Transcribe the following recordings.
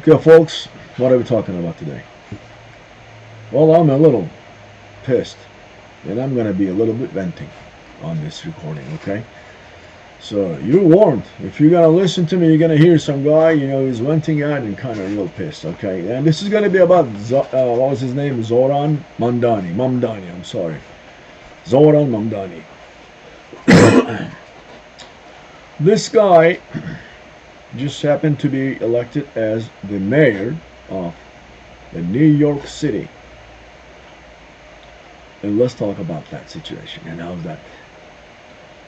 Okay, folks, what are we talking about today? Well, I'm a little pissed, and I'm gonna be a little bit venting on this recording, okay? So you're warned. If you're gonna listen to me, you're gonna hear some guy, he's venting out and kind of real pissed, okay? And this is gonna be about what was his name? Zohran Mamdani. Mamdani. I'm sorry, Zohran Mamdani. This guy just happened to be elected as the mayor of the New York City. And let's talk about that situation and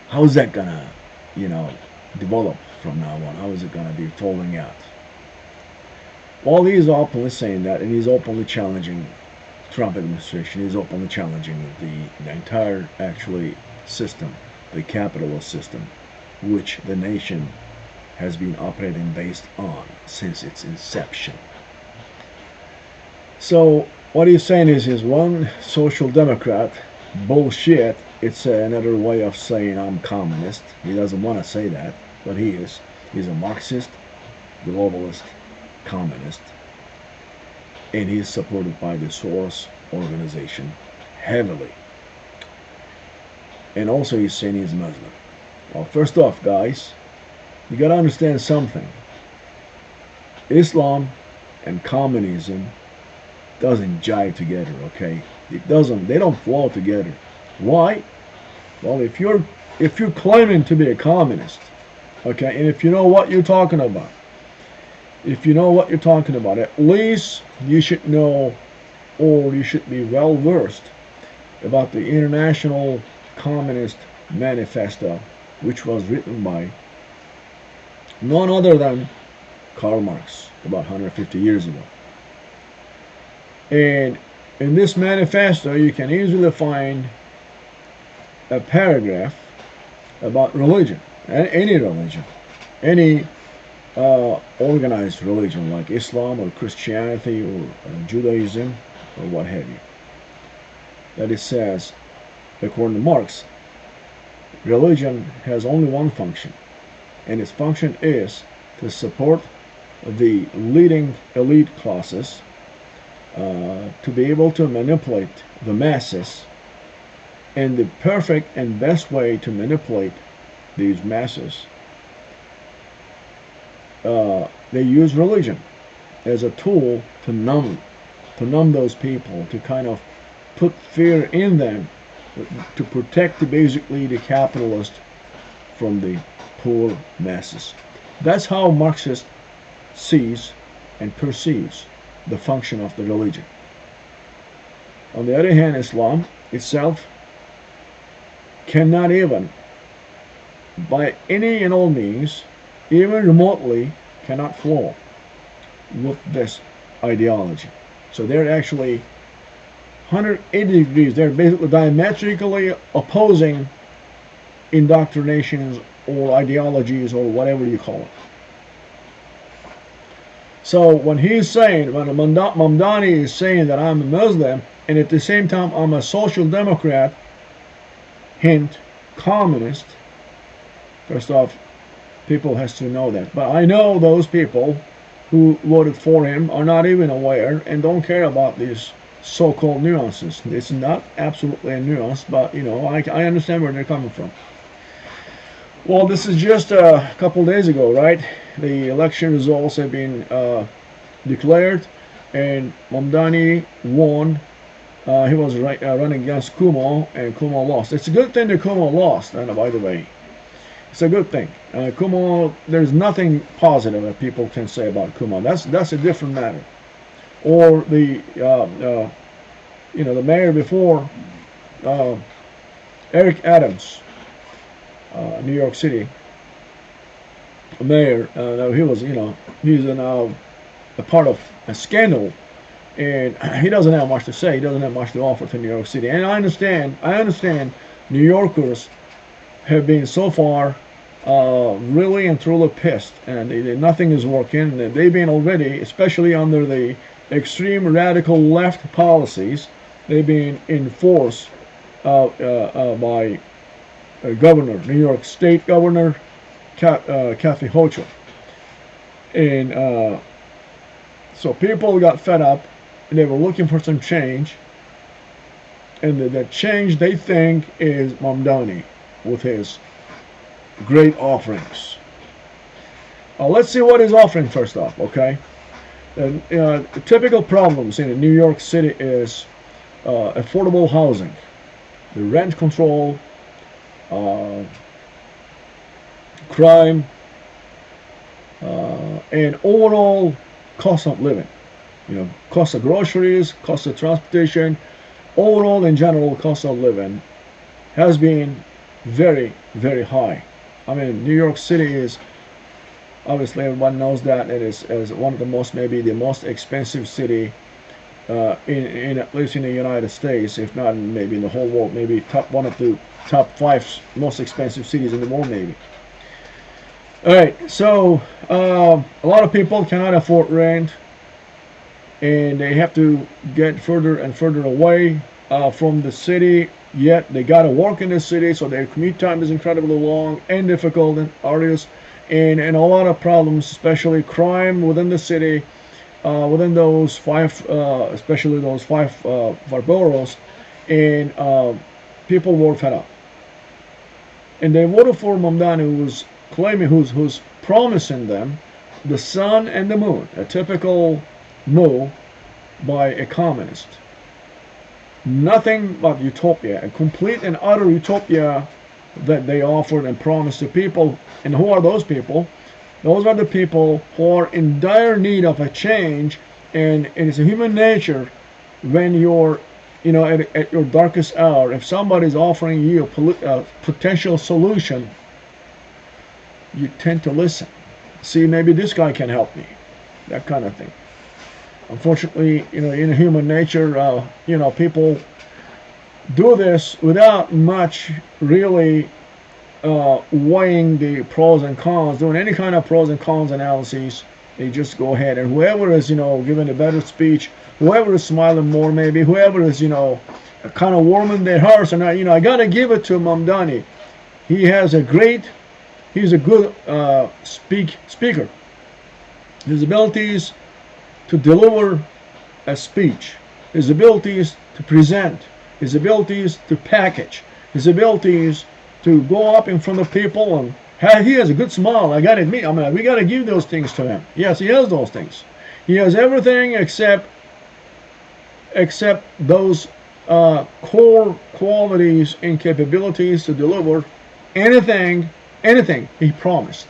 how's that gonna, you know, develop from now on? How is it gonna be falling out? While he's openly saying that, and he's openly challenging Trump administration, he's openly challenging the entire actually system, the capitalist system, which the nation has been operating based on since its inception. So what he's saying is one social democrat bullshit. It's another way of saying I'm communist. He doesn't want to say that, but he is. He's a Marxist, globalist, communist, and he's supported by the Soros organization heavily. And also he's saying he's Muslim. Well, first off, guys, you gotta understand something. Islam and communism doesn't jive together, okay? It doesn't. They don't flow together. Why? Well, if you're claiming to be a communist, okay, and if you know what you're talking about, at least you should know, or you should be well versed about the International Communist Manifesto, which was written by none other than Karl Marx about 150 years ago. And in this manifesto, you can easily find a paragraph about religion, any religion, any organized religion like Islam or Christianity or Judaism or what have you. That it says, according to Marx, religion has only one function, and its function is to support the leading elite classes, to be able to manipulate the masses. And the perfect and best way to manipulate these masses, they use religion as a tool to numb those people, to kind of put fear in them, to protect basically the capitalist from the poor masses. That's how Marxist sees and perceives the function of the religion. On the other hand, Islam itself cannot even, by any and all means, even remotely, cannot flow with this ideology. So they're actually 180 degrees. They're basically diametrically opposing indoctrinations or ideologies or whatever you call it. So when Mamdani is saying that I'm a Muslim, and at the same time I'm a social democrat, hint, communist, first off, people has to know that. But I know those people who voted for him are not even aware and don't care about these so-called nuances. It's not absolutely a nuance, but I understand where they're coming from. Well, this is just a couple days ago, right? The election results have been declared, and Mamdani won. He was running against Kumo, and Kumo lost. It's a good thing that Kumo lost, and by the way, it's a good thing. Kumo, there's nothing positive that people can say about Kumo. That's a different matter. Or the mayor before, Eric Adams, New York City mayor. He was, he's now a part of a scandal, and he doesn't have much to say. He doesn't have much to offer to New York City. And I understand New Yorkers have been so far really and truly pissed, and nothing is working. They've been already, especially under the extreme radical left policies, they've been enforced by governor, New York State Governor Kathy Hochul. And So people got fed up, and they were looking for some change. And the change they think is Mamdani with his great offerings. Let's see what he's offering first off, okay? The typical problems in New York City is affordable housing, the rent control, crime, and overall cost of living. Cost of groceries, cost of transportation, overall in general cost of living has been very, very high. I mean, New York City is, obviously everyone knows that it is one of the most, maybe the most expensive city in at least in the United States, if not maybe in the whole world, maybe one of the top 5 most expensive cities in the world, maybe. All right, so a lot of people cannot afford rent, and they have to get further and further away from the city. Yet they got to work in the city, so their commute time is incredibly long and difficult and arduous, and a lot of problems, especially crime within the city, within those 5, especially those 5 boroughs, and people were fed up. And they voted for Mamdani, who's claiming, who's promising them the sun and the moon, a typical move by a communist. Nothing but utopia, a complete and utter utopia that they offered and promised to people. And who are those people? Those are the people who are in dire need of a change, and it's a human nature when you're, at your darkest hour, if somebody's offering you a potential solution, you tend to listen. See, maybe this guy can help me, that kind of thing. Unfortunately, in human nature, people do this without much really weighing the pros and cons, doing any kind of pros and cons analyses. They just go ahead, and whoever is, giving a better speech, whoever is smiling more, maybe whoever is, kind of warming their hearts, and I gotta give it to Mamdani. He's a good speaker. His abilities to deliver a speech, his abilities to present, his abilities to package, his abilities to go up in front of people, and he has a good smile. I gotta admit, we gotta give those things to him. Yes, he has those things. He has everything except those core qualities and capabilities to deliver anything he promised.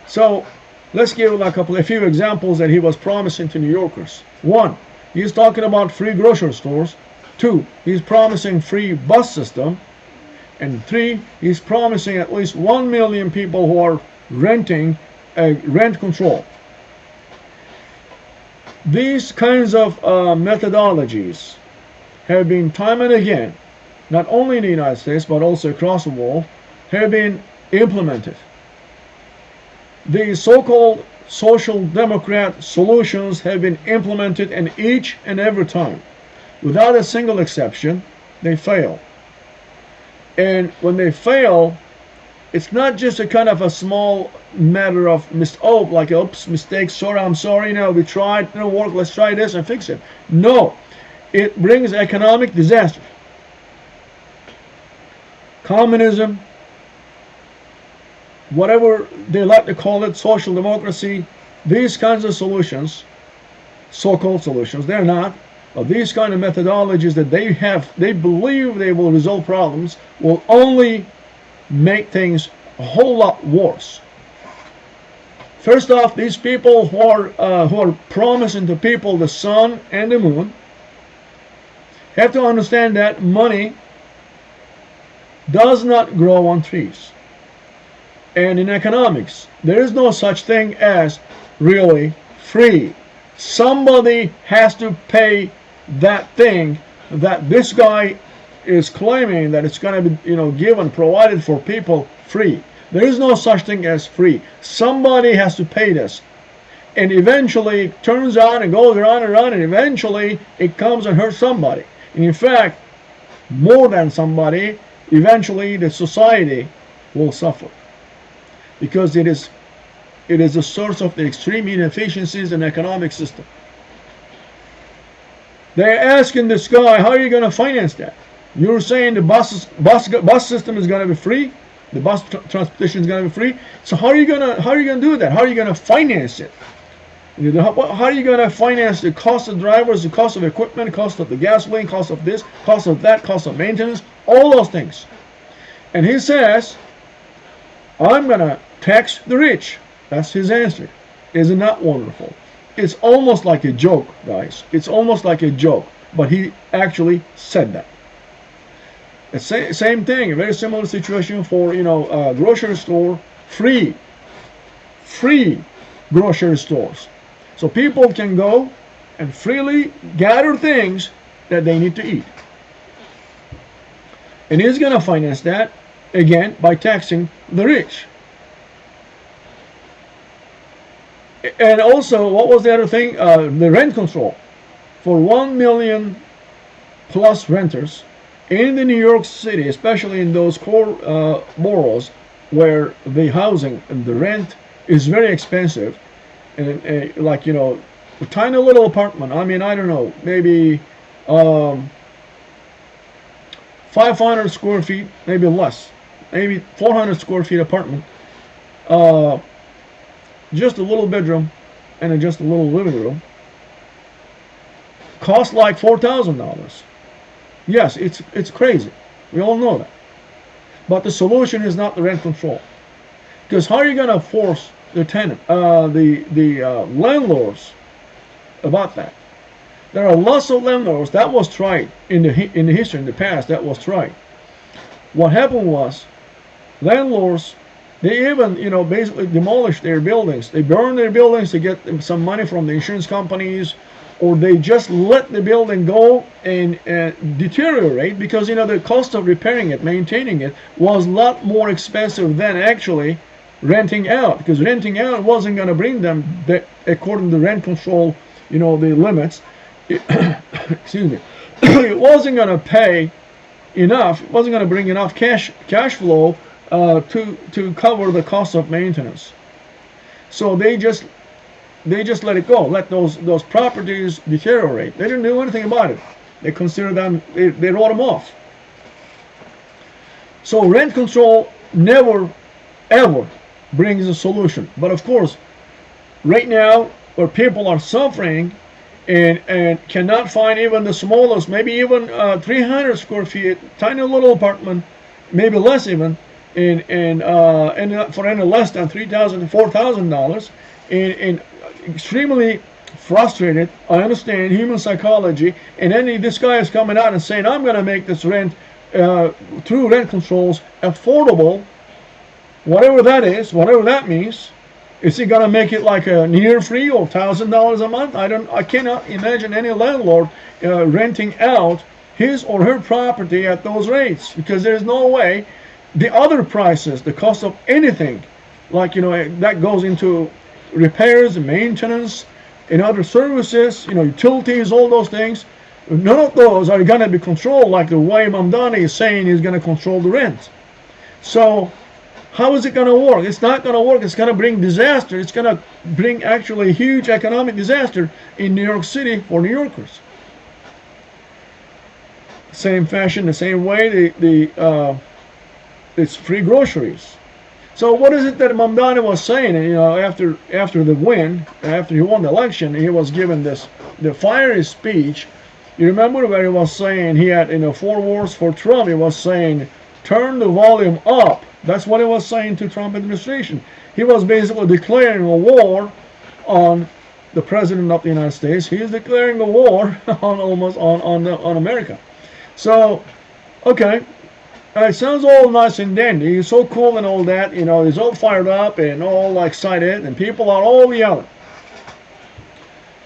So let's give a few examples that he was promising to New Yorkers. 1, he's talking about free grocery stores. 2, he's promising free bus system. And 3, he's promising at least 1 million people who are renting a rent control. These kinds of methodologies have been time and again, not only in the United States but also across the world, have been implemented. These so-called social democrat solutions have been implemented, and each and every time, without a single exception, they fail. And when they fail, it's not just a kind of a small matter of mistake, sorry, I'm sorry, we tried, it didn't work, let's try this and fix it. No, it brings economic disaster. Communism, whatever they like to call it, social democracy, these kinds of solutions, so-called solutions, they're not, but these kind of methodologies that they believe they will resolve problems, will only make things a whole lot worse. First off, these people who are promising to people the sun and the moon have to understand that money does not grow on trees. And in economics, there is no such thing as really free. Somebody has to pay that thing that this guy is claiming that it's going to be, given, provided for people free. There is no such thing as free. Somebody has to pay this. And eventually it turns out and goes around and around, and eventually it comes and hurts somebody. And in fact, more than somebody, eventually the society will suffer. Because it is It is a source of the extreme inefficiencies in the economic system. They're asking this guy, how are you going to finance that? You're saying the bus system is going to be free, the bus transportation is going to be free. So how are you going to do that? How are you going to finance it? How are you going to finance the cost of drivers, the cost of equipment, cost of the gasoline, cost of this, cost of that, cost of maintenance, all those things? And he says, I'm going to tax the rich. That's his answer. Isn't that wonderful? It's almost like a joke, guys. It's almost like a joke. But he actually said that. Same thing, a very similar situation for, grocery store, free grocery stores. So people can go and freely gather things that they need to eat. And he's going to finance that, again, by taxing the rich. And also, what was the other thing? The rent control. For 1 million plus renters in the New York City, especially in those core boroughs where the housing and the rent is very expensive, and a tiny little apartment, I don't know, maybe 500 square feet, maybe less, maybe 400 square feet apartment, just a little bedroom and just a little living room, cost like $4,000. Yes, it's crazy. We all know that. But the solution is not the rent control. Because how are you going to force the tenant, the landlords about that? There are lots of landlords that was tried in the history, in the past, that was tried. What happened was, landlords, they even basically demolished their buildings. They burned their buildings to get some money from the insurance companies, or they just let the building go and deteriorate, because the cost of repairing it, maintaining it, was a lot more expensive than actually renting out, because renting out wasn't going to bring them, according to the rent control, the limits, excuse me, it wasn't going to pay enough, it wasn't going to bring enough cash flow to cover the cost of maintenance. So they just let it go, let those properties deteriorate. They didn't do anything about it. They considered them, they wrote them off. So rent control never, ever brings a solution. But of course, right now, where people are suffering and cannot find even the smallest, maybe even 300 square feet, tiny little apartment, maybe less even, and for any less than $3,000 to $4,000, and extremely frustrated. I understand human psychology, and then this guy is coming out and saying, I'm going to make this rent through rent controls affordable, whatever that is, whatever that means. Is he going to make it like a near free or $1,000 a month? I cannot imagine any landlord renting out his or her property at those rates, because there's no way. The other prices, the cost of anything, like that goes into repairs and maintenance and other services, utilities, all those things, none of those are going to be controlled like the way Mamdani is saying he's going to control the rent. So how is it going to work? It's not going to work. It's going to bring disaster. It's going to bring actually a huge economic disaster in New York City for New Yorkers. Same fashion, the same way, it's free groceries. So what is it that Mamdani was saying? After the win, after he won the election, he was given the fiery speech. You remember where he was saying, he had 4 words for Trump. He was saying, turn the volume up. That's what he was saying to Trump administration. He was basically declaring a war on the president of the United States. He is declaring a war on America. So, okay. It sounds all nice and dandy. He's so cool and all that. He's all fired up and all excited, and people are all yelling.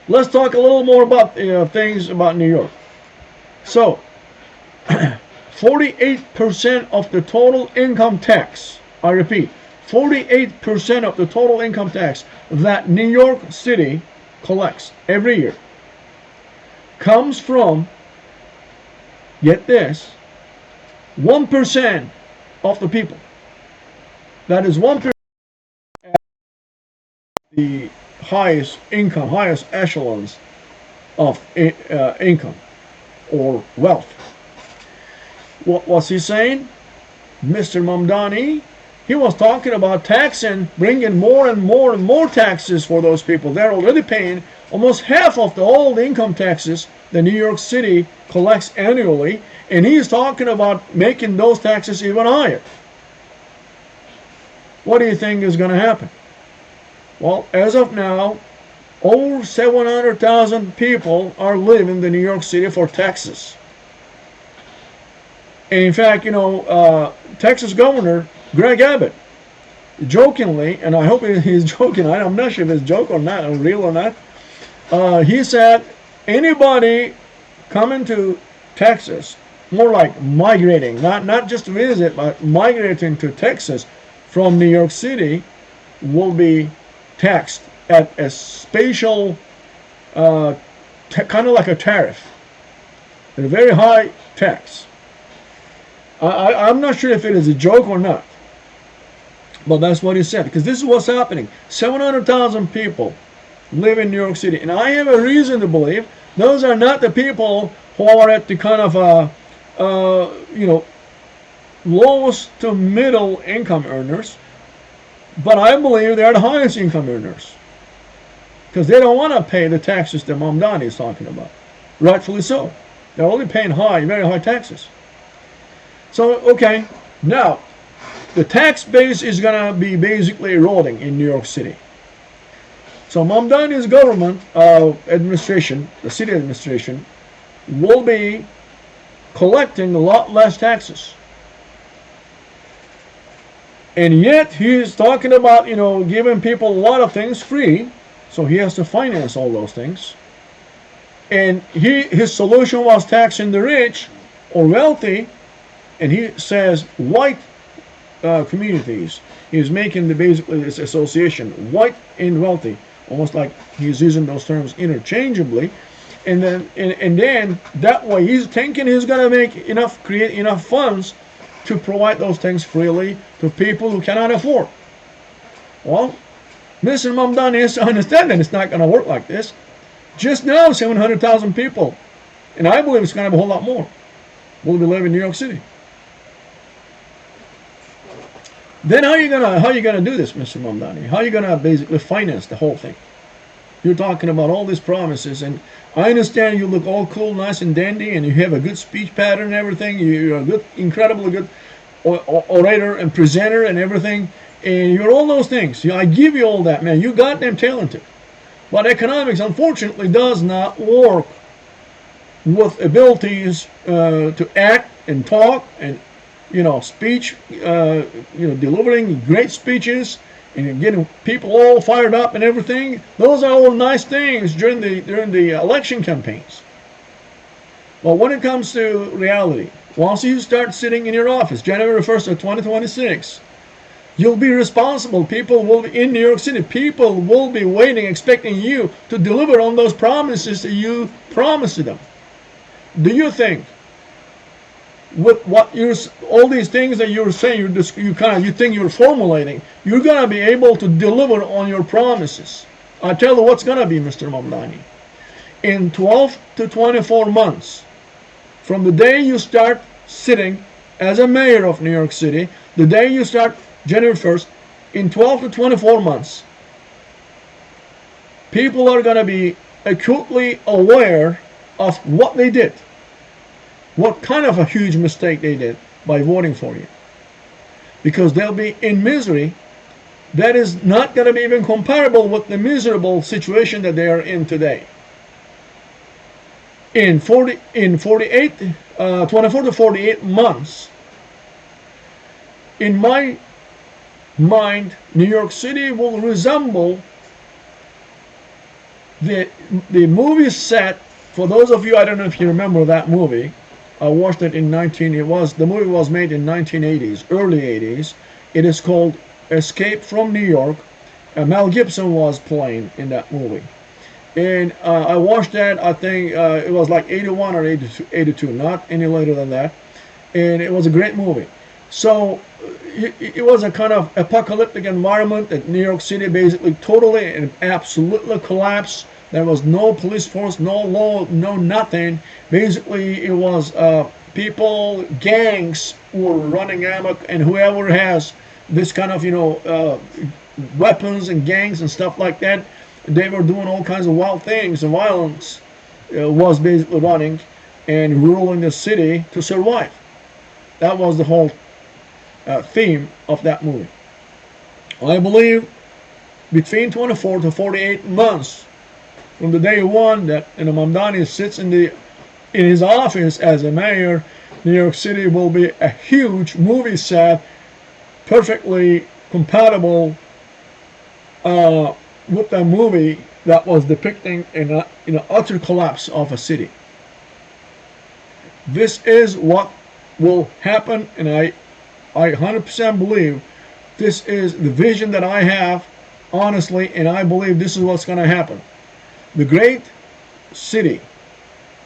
Let's talk a little more about things about New York. So, 48% of the total income tax, I repeat, 48% of the total income tax that New York City collects every year comes from, get this, 1% of the people. That is 1% the highest income, highest echelons of income or wealth. What was he saying? Mr. Mamdani, he was talking about taxing, bringing more and more and more taxes for those people. They're already paying almost half of the old income taxes that New York City collects annually, and he's talking about making those taxes even higher. What do you think is going to happen? Well, as of now, over 700,000 people are living in New York City for taxes. And in fact, Texas Governor Greg Abbott, jokingly, and I hope he's joking, I'm not sure if it's a joke or not, or real or not, he said anybody coming to Texas, more like migrating, not just to visit, but migrating to Texas from New York City, will be taxed at a special, kind of like a tariff, a very high tax. I'm not sure if it is a joke or not, but that's what he said, because this is what's happening. 700,000 people live in New York City, and I have a reason to believe those are not the people who are at the kind of lowest to middle income earners, but I believe they're the highest income earners, because they don't want to pay the taxes that Mamdani is talking about. Rightfully so. They're only paying very high taxes. So, okay, now, the tax base is going to be basically eroding in New York City. So Mamdani's government administration, the city administration, will be collecting a lot less taxes. And yet he's talking about, giving people a lot of things free, so he has to finance all those things. And his solution was taxing the rich or wealthy, and he says white communities. He's making basically this association, white and wealthy, almost like he's using those terms interchangeably. And then that way he's thinking he's going to create enough funds to provide those things freely to people who cannot afford. Well, Mr. Mamdani has to understand that it's not going to work like this. Just now, 700,000 people, and I believe it's going to be a whole lot more, will be living in New York City. Then how are you gonna do this, Mr. Mamdani? How are you gonna basically finance the whole thing? You're talking about all these promises, and I understand you look all cool, nice and dandy, and you have a good speech pattern and everything. You're a good, incredibly good orator and presenter and everything, and you're all those things. I give you all that, man. You goddamn talented. But economics, unfortunately, does not work with abilities to act and talk and speech, delivering great speeches and getting people all fired up and everything. Those are all nice things during the election campaigns. But when it comes to reality, once you start sitting in your office, January 1st of 2026, you'll be responsible. People will be in New York City. People will be waiting, expecting you to deliver on those promises that you promised to them. Do you think, with all these things that you're saying, you think you're formulating, you're gonna be able to deliver on your promises? I tell you what's gonna be, Mr. Mamdani. In 12 to 24 months, from the day you start sitting as a mayor of New York City, the day you start January 1st, in 12 to 24 months, people are gonna be acutely aware of what they did. What kind of a huge mistake they did by voting for you. Because they'll be in misery that is not going to be even comparable with the miserable situation that they are in today. In 24 to 48 months, in my mind, New York City will resemble the movie set. For those of you, I don't know if you remember that movie. I watched it the movie was made in 1980s, early 80s. It is called Escape from New York. Mel Gibson was playing in that movie. And I watched that, I think it was like 81 or 82, not any later than that. And it was a great movie. So, it was a kind of apocalyptic environment that New York City basically totally and absolutely collapsed. There was no police force, no law, no nothing. Basically, it was people, gangs were running amok, and whoever has this kind of weapons and gangs and stuff like that, they were doing all kinds of wild things, and violence was basically running and ruling the city to survive. That was the whole theme of that movie. I believe between 24 to 48 months from the day one that Mamdani sits in his office as a mayor, New York City will be a huge movie set, perfectly compatible with the movie that was depicting an utter collapse of a city. This is what will happen, and I 100% believe this is the vision that I have, honestly, and I believe this is what's going to happen. The great city,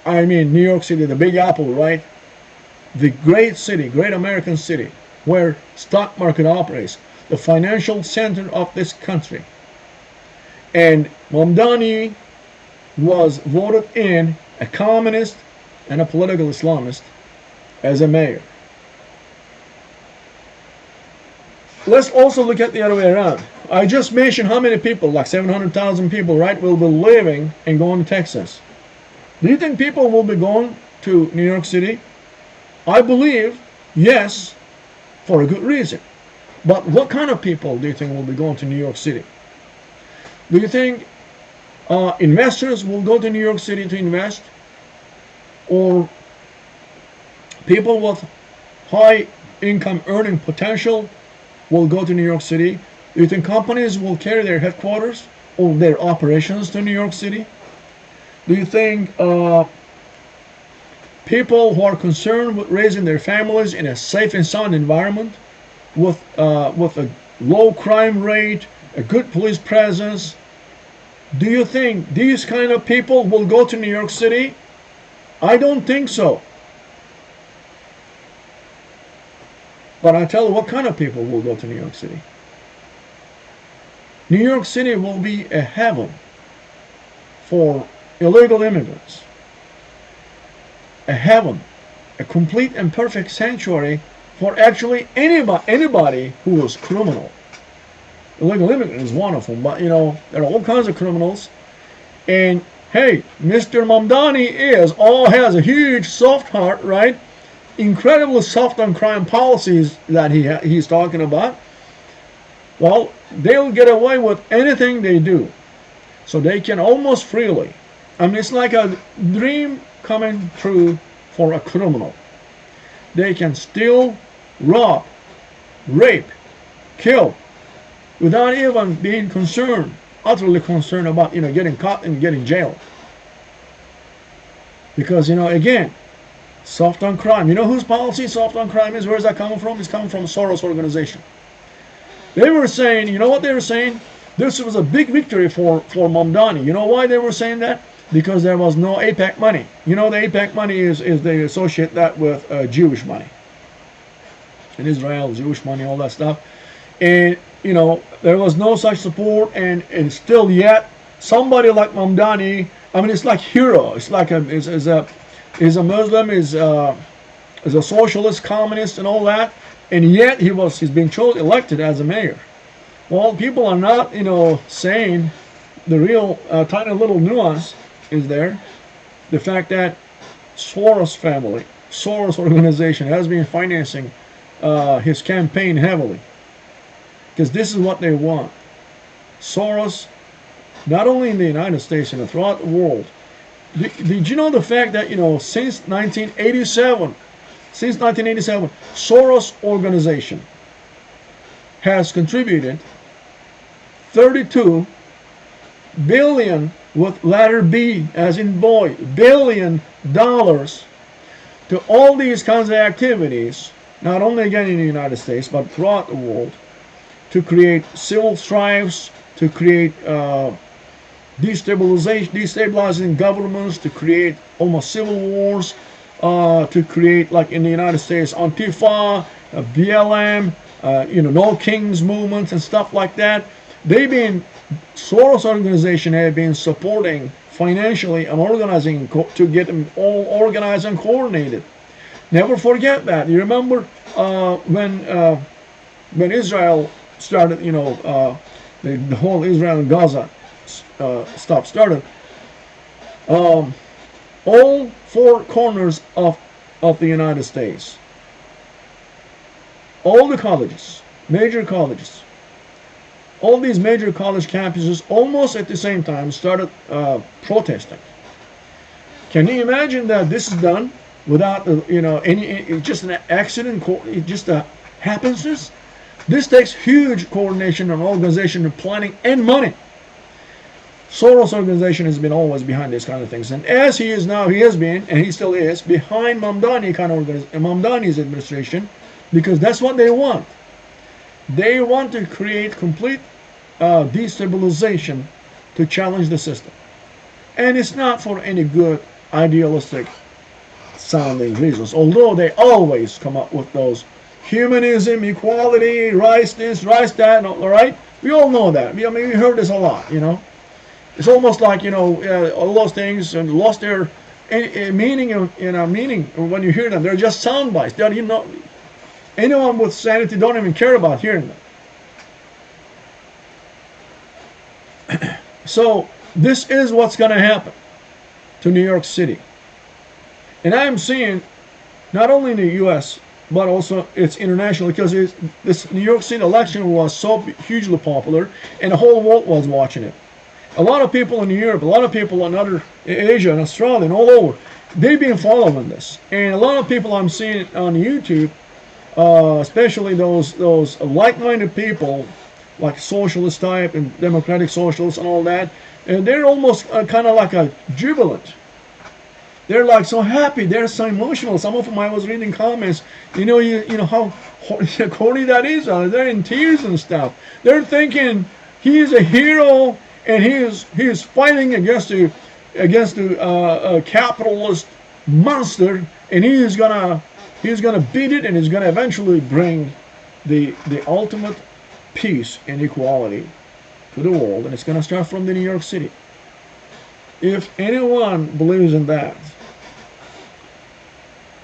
I mean New York City, the Big Apple, right? The great city, great American city, where stock market operates, the financial center of this country. And Mamdani was voted in a communist and a political Islamist as a mayor. Let's also look at the other way around. I just mentioned how many people, like 700,000 people, right, will be living and going to Texas. Do you think people will be going to New York City? I believe yes, for a good reason. But what kind of people do you think will be going to New York City? Do you think investors will go to New York City to invest? Or people with high income earning potential will go to New York City? Do you think companies will carry their headquarters or their operations to New York City? Do you think people who are concerned with raising their families in a safe and sound environment with a low crime rate, a good police presence, do you think these kind of people will go to New York City? I don't think so. But I tell you what kind of people will go to New York City. New York City will be a heaven for illegal immigrants. A heaven, a complete and perfect sanctuary for actually anybody who is criminal. Illegal immigrant is one of them, but there are all kinds of criminals. And hey, Mr. Mamdani has a huge soft heart, right? Incredibly soft on crime policies that he's talking about. Well, they'll get away with anything they do. So they can almost freely. I mean, it's like a dream coming true for a criminal. They can steal, rob, rape, kill, without even being utterly concerned about getting caught and getting jailed. Because again, soft on crime. You know whose policy soft on crime is? Where is that coming from? It's coming from Soros organization. They were saying, you know what they were saying? This was a big victory for Mamdani. You know why they were saying that? Because there was no AIPAC money. The AIPAC money is they associate that with Jewish money. In Israel, Jewish money, all that stuff. And there was no such support, and still yet somebody like Mamdani, I mean, it's like hero. It's like is a Muslim, is a socialist, communist, and all that, and yet he's been elected as a mayor. Well, people are not saying the real tiny little nuance is there. The fact that Soros family, Soros organization has been financing his campaign heavily. Because this is what they want. Soros, not only in the United States and throughout the world. Did you know the fact that since 1987, Soros organization has contributed 32 billion with letter B as in boy, $billion to all these kinds of activities, not only again in the United States but throughout the world, to create civil strifes, to create destabilizing governments, to create almost civil wars, to create, like in the United States, Antifa, BLM, No Kings movements and stuff like that. They've been, Soros organization have been supporting financially and organizing to get them all organized and coordinated. Never forget that. You remember when Israel started, the whole Israel and Gaza stuff started. All four corners of the United States, all the colleges, major colleges, all these major college campuses almost at the same time started protesting. Can you imagine that this is done without any just an accident, just a happenstance? This takes huge coordination and organization and planning and money. Soros organization has been always behind these kind of things, and as he is now, he has been and he still is behind Mamdani's administration, because that's what they want. They want to create complete destabilization to challenge the system, and it's not for any good idealistic sounding reasons. Although they always come up with those humanism, equality, rights this, rights that, all right? We all know that. We heard this a lot, It's almost like, all those things and lost their meaning, meaning when you hear them. They're just sound bites. Anyone with sanity don't even care about hearing them. So this is what's going to happen to New York City. And I'm seeing not only in the U.S., but also it's international, because this New York City election was so hugely popular and the whole world was watching it. A lot of people in Europe, a lot of people in other Asia and Australia and all over, they've been following this. And a lot of people I'm seeing on YouTube, especially those like-minded people, like socialist type and democratic socialists and all that, and they're almost kind of like a jubilant. They're like so happy. They're so emotional. Some of them, I was reading comments. You know how corny that is. They're in tears and stuff. They're thinking he's a hero and he is fighting against the capitalist monster, and he's gonna beat it, and he's gonna eventually bring the ultimate peace and equality to the world, and it's gonna start from the New York City. If anyone believes in that,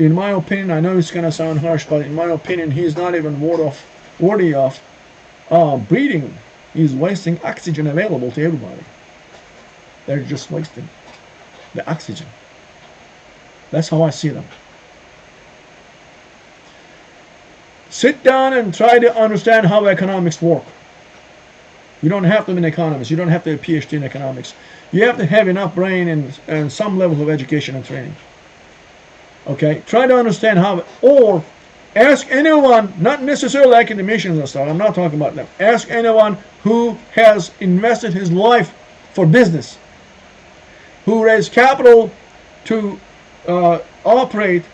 in my opinion, I know it's gonna sound harsh, but in my opinion, he's not even worthy of breathing. He's wasting oxygen available to everybody. They're just wasting the oxygen. That's how I see them. Sit down and try to understand how economics work. You don't have to be an economist. You don't have to have a PhD in economics. You have to have enough brain and some level of education and training. Okay? Try to understand how, or ask anyone, not necessarily academicians and stuff, I'm not talking about them. Ask anyone who has invested his life for business, who raised capital to operate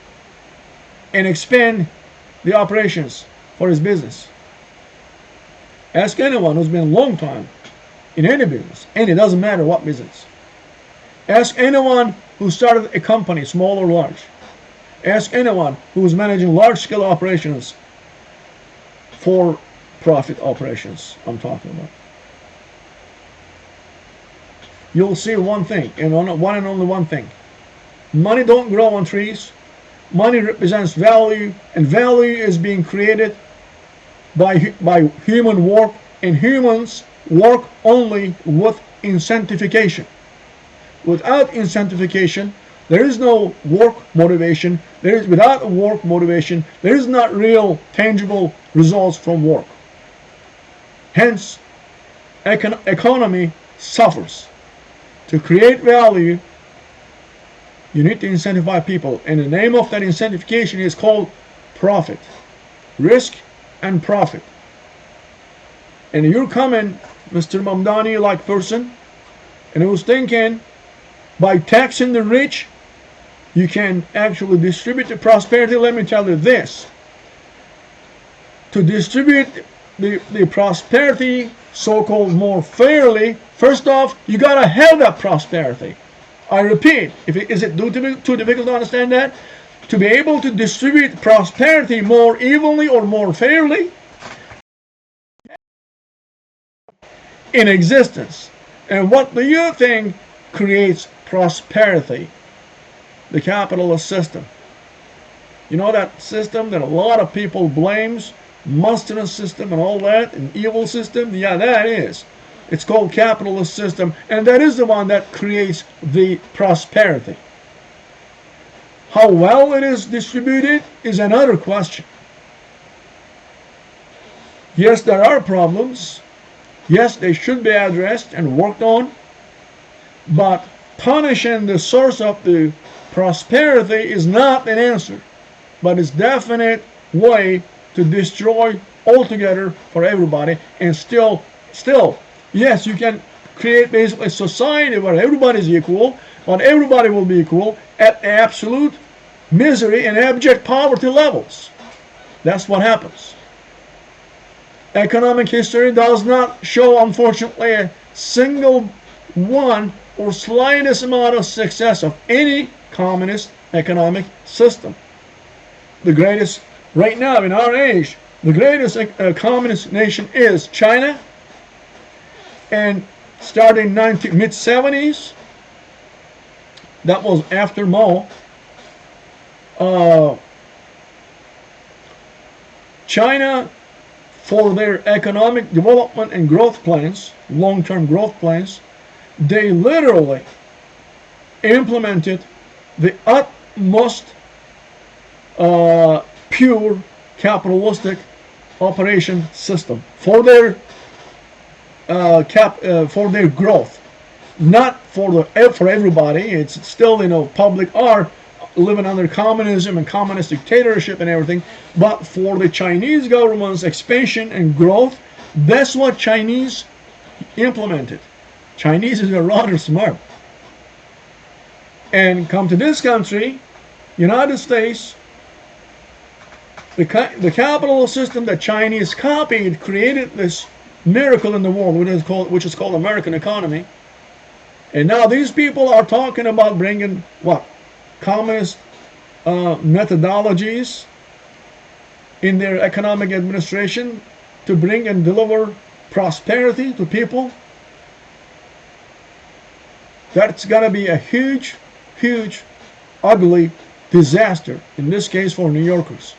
and expand the operations for his business. Ask anyone who's been a long time in any business, and it doesn't matter what business. Ask anyone who started a company, small or large. Ask anyone who is managing large-scale operations, for-profit operations I'm talking about. You'll see one thing, and one and only one thing. Money don't grow on trees. Money represents value, and value is being created by human work, and humans work only with incentivification. Without incentivification, there is no work motivation. Without work motivation, there is not real tangible results from work. Hence, economy suffers. To create value, you need to incentivize people, and the name of that incentivification is called profit. Risk and profit. And you're coming, Mr. Mamdani-like person, and who's thinking by taxing the rich, you can actually distribute the prosperity. Let me tell you this. To distribute the prosperity so-called more fairly, first off, you got to have that prosperity. I repeat, is it too difficult to understand that? To be able to distribute prosperity more evenly or more fairly, in existence. And what do you think creates prosperity? The capitalist system. You know that system that a lot of people blames, monstrous system and all that, an evil system? Yeah, that is. It's called capitalist system, and that is the one that creates the prosperity. How well it is distributed is another question. Yes, there are problems. Yes, they should be addressed and worked on. But punishing the source of the prosperity is not an answer, but it's definite way to destroy altogether for everybody. And still, yes, you can create basically a society where everybody's equal, but everybody will be equal at absolute misery and abject poverty levels. That's what happens. Economic history does not show, unfortunately, a single one or slightest amount of success of any communist economic system. The greatest, right now in our age, the greatest communist nation is China. And starting mid-70s, that was after Mao, China, for their economic development and growth plans, long-term growth plans, they literally implemented the utmost pure capitalistic operation system for their for their growth, not for everybody. It's still public art living under communism and communist dictatorship and everything, but for the Chinese government's expansion and growth, that's what Chinese implemented. Chinese is rather smart. And come to this country, United States, the capital system that Chinese copied created this miracle in the world, which is called American economy. And now these people are talking about bringing what? Communist methodologies in their economic administration to bring and deliver prosperity to people. That's going to be a huge, huge, ugly disaster, in this case for New Yorkers.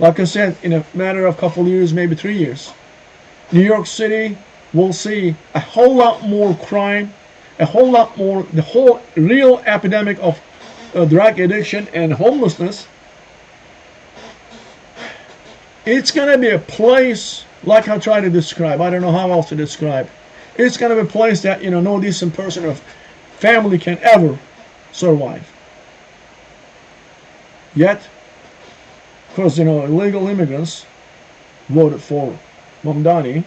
Like I said, in a matter of a couple of years, maybe 3 years, New York City will see a whole lot more crime, a whole lot more, the whole real epidemic of drug addiction and homelessness. It's going to be a place, like I try to describe, I don't know how else to describe. It's going to be a place that, no decent person or family can ever survive. Yet, of course, illegal immigrants voted for Mamdani.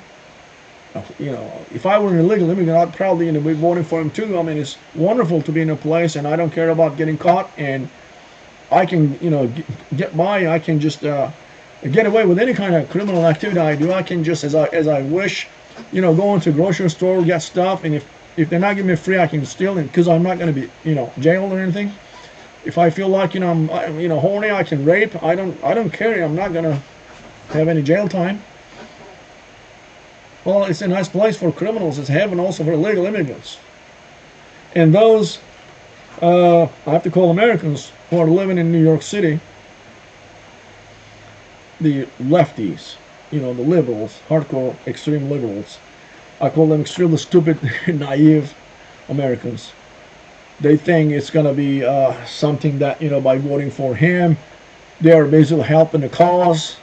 If I were an illegal immigrant, I'd probably be voting for him too. I mean, it's wonderful to be in a place, and I don't care about getting caught, and I can, get by. I can just get away with any kind of criminal activity I do. I can just, as I wish, go into a grocery store, get stuff, and if they're not giving me free, I can steal it because I'm not going to be, jailed or anything. If I feel like, I'm, horny, I can rape. I don't care. I'm not going to have any jail time. Well, it's a nice place for criminals. It's heaven also for illegal immigrants. And those, I have to call Americans who are living in New York City, the lefties, the liberals, hardcore, extreme liberals. I call them extremely stupid, naive Americans. They think it's going to be something that, by voting for him, they are basically helping the cause.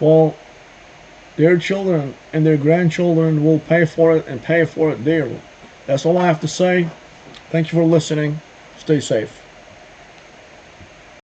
Well, their children and their grandchildren will pay for it and pay for it dearly. That's all I have to say. Thank you for listening. Stay safe.